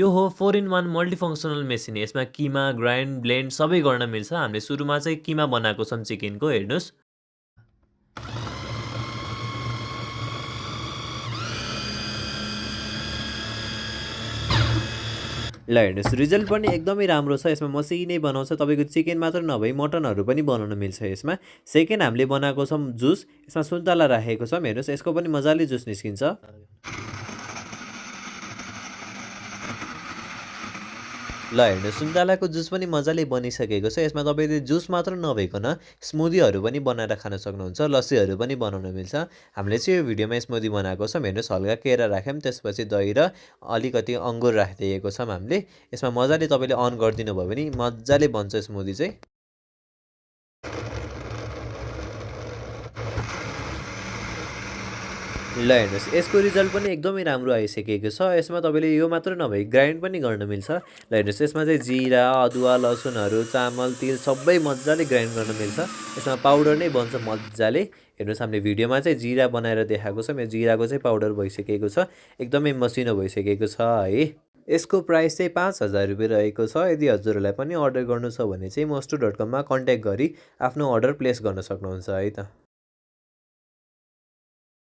यो हो 4 in 1 multifunctional machine. यसमा किमा, ग्राइन्ड, ब्लेन्ड सबै गर्न मिल्छ। हामीले सुरुमा चाहिँ किमा बनाएको छौँ चिकनको, हेर्नुहोस्। ल हेर्नुहोस्, रिजल्ट पनि एकदमै राम्रो छ। यसमा मसिनै बनाउँछ। तपाईँको चिकन मात्र नभई मटनहरू पनि बनाउन मिल्छ यसमा। सेकेन्ड हामीले बनाएको छौँ जुस। यसमा सुन्तला राखेको छौँ। हेर्नुहोस्, यसको पनि मजाले जुस निस्किन्छ। ल हेर्नुहोस्, सुन्तलाको जुस पनि मजाले बनिसकेको छ। यसमा तपाईँले जुस मात्र नभइकन स्मुदीहरू पनि बनाएर खान सक्नुहुन्छ। लस्सीहरू पनि बनाउन मिल्छ। हामीले चाहिँ यो भिडियोमा स्मुदी बनाएको छौँ। हेर्नुहोस्, हल्का केरा राख्यौँ, त्यसपछि दही र अलिकति अङ्गुर राखिदिएको छौँ हामीले। यसमा मजाले तपाईँले अन गरिदिनु भयो भने मजाले बन्छ स्मुदी चाहिँ। ल हेर्नुहोस्, यसको रिजल्ट पनि एकदमै राम्रो आइसकेको छ। यसमा तपाईँले यो मात्र नभई ग्राइन्ड पनि गर्न मिल्छ। ल हेर्नुहोस्, यसमा चाहिँ जिरा, अदुवा, लसुनहरू, चामल, तिल सबै मजाले ग्राइन्ड गर्न मिल्छ। यसमा पाउडर नै बन्छ मजाले। हेर्नुहोस्, हामीले भिडियोमा चाहिँ जिरा बनाएर देखाएको छौँ। यो जिराको चाहिँ पाउडर भइसकेको छ। एकदमै मसिनो भइसकेको छ है। यसको प्राइस चाहिँ 5000 रुपियाँ रहेको छ। यदि हजुरहरूलाई पनि अर्डर गर्नु छ भने चाहिँ mosto.com मा कन्ट्याक्ट गरी आफ्नो अर्डर प्लेस गर्न सक्नुहुन्छ है त।